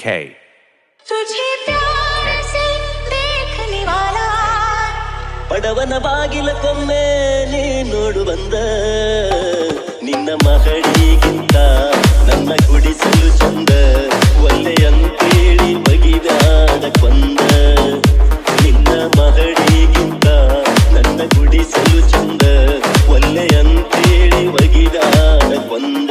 तुझे प्यार से देखने वाला ಬಡವನ ಬಾಗಿಲಕ್ಕೊಮ್ಮೆ ನೀ ನೋಡು ಬಂದ ನಿನ್ನ ಮಗಳಿಗಿಂತ ನನ್ನ ಗುಡಿಸಲು ಚಂದ ಒಲ್ಲೆಯಂತೇಳಿ ಬಗಿದಾಡ ಕೊಂದ ನಿನ್ನ ಮಗಳಿಗಿಂತ ನನ್ನ ಗುಡಿಸಲು ಚಂದ ಒಲ್ಲೆಯಂತೇಳಿ ಬಗಿದಾಡ ಕೊಂದ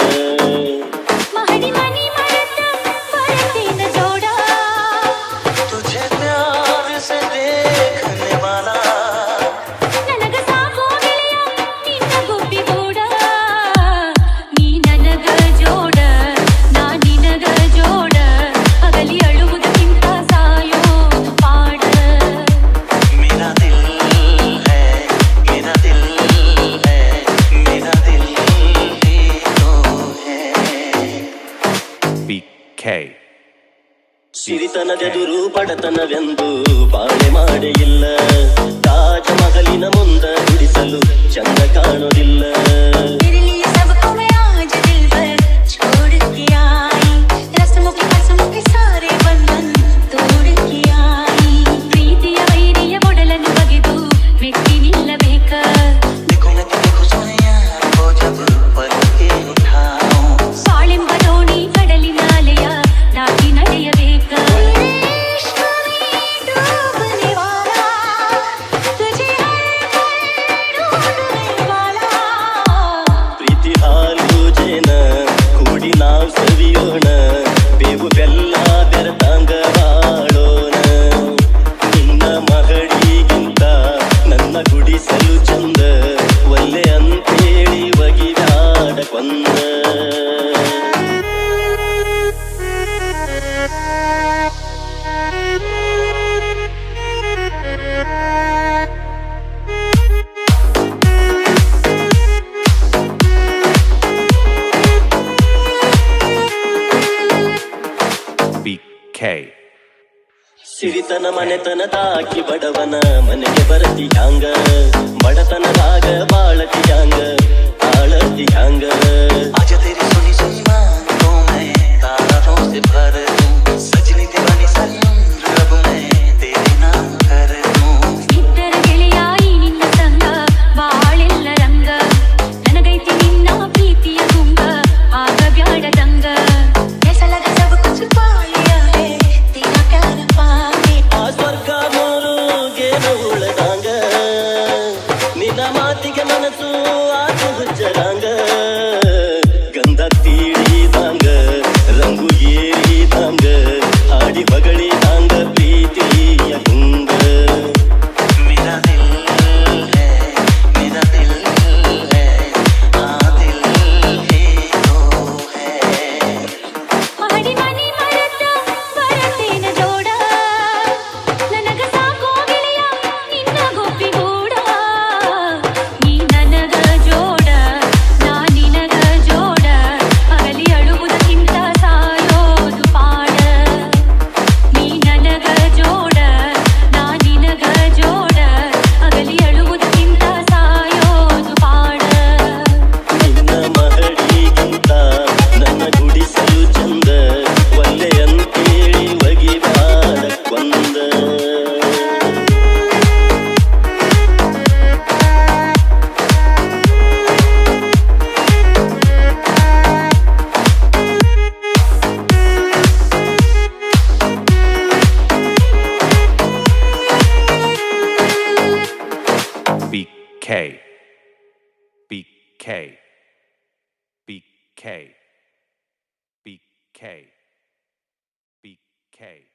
ಸಿರಿತನದೆದುರು ಬಡತನವೆಂದು ಬಾಳೆ ಮಾಡೇ ಇಲ್ಲ ತಾಜ ಮಗಲಿನ ಮುಂದ ಗುಡಿಸಲು ಚಂದ ಕಾಣೋದಿಲ್ಲ ಬೇವು ಬೆಲ್ಲ ಬೆರತಾಂಗ ಬಾಳೋಣ ನಿನ್ನ ಮಗಳಿಗಿಂತ ನನ್ನ ಗುಡಿಸಲು ಚಂದ ಒಲ್ಲೆ ಅಂತೇಳಿ ಬಗಿದಾಡ ಕೊಂದ ಸಿರಿತನ ಮನೆತನ ತಾಕಿ ಬಡವನ ಮನೆಗೆ ಬರತಿ ಹ್ಯಾಂಗ ಬಡತನದಾಗ ಬಾಳತಿ ಹ್ಯಾಂಗ ಆಳತಿ ಹ್ಯಾಂಗ आज तेरी सुनी सुनी बातों में तारों से भर दूं सजनी दीवानी सनम रब मैं तेरे नाम कर दूं इद्धर ಗೆಳೆಯಾಯಿ ನಿನ್ನ ಸಂಗ ಬಾಳೆಲ್ಲ ರಂಗ ನನಗೈತಿ ನಿನ್ನ ಪ್ರೀತಿಯ ಗುಂಗ ಆಗ ಬ್ಯಾಡ ದಂಗ ऐसा लगा सब कुछ पा लिया है तेरा प्यार पाके आ ಸ್ವರ್ಗ ಮೂರುಗೇನು ಉಳದಂಗ ನಿನ್ನ ಮಾತಿಗೆ ಮನಸ್ಸು ಆತು ಹುಚ್ಚರಂಗ ಗಂಧ ತೀಡಿದಂಗ ರಂಗು ಏರಿದಂಗ ಹಾಡಿ ಬಗಳಿದಂಗ ಪ್ರೀತಿಯ ಗುಂಗ मेरा दिल है मेरा दिल है आ दिल ही तो है ಮಾಡಿ ಮನಿ ಮರತ ಬರತೇನ ಜೋಡ ನನಗ ಸಾಕೋ ಗೆಳೆಯ ನಿನ್ನ ಗೊಪ್ಪಿಗೂಡ ನೀ ನನಗ ಜೋಡ ನಾ ನಿನಗ ಜೋಡ ಅಗಲಿ ಅಳುವುದಕ್ಕಿಂತ ಸಾಯೋದು ಪಾಡ ನೀ ನನಗ ಜೋಡ ನಾ ನಿನಗ ಜೋಡ ಅಗಲಿ ಅಳುವುದಕ್ಕಿಂತ ಸಾಯೋದು ಪಾಡ ನಿನ್ನ ಮಗಳಿಗಿಂತ ನನ್ನ ಗುಡಿಸಲು ಚಂದ ಒಲ್ಲೆಯಂತೇಳಿ ಬಗಿದಾಡ ಕೊಂದ BK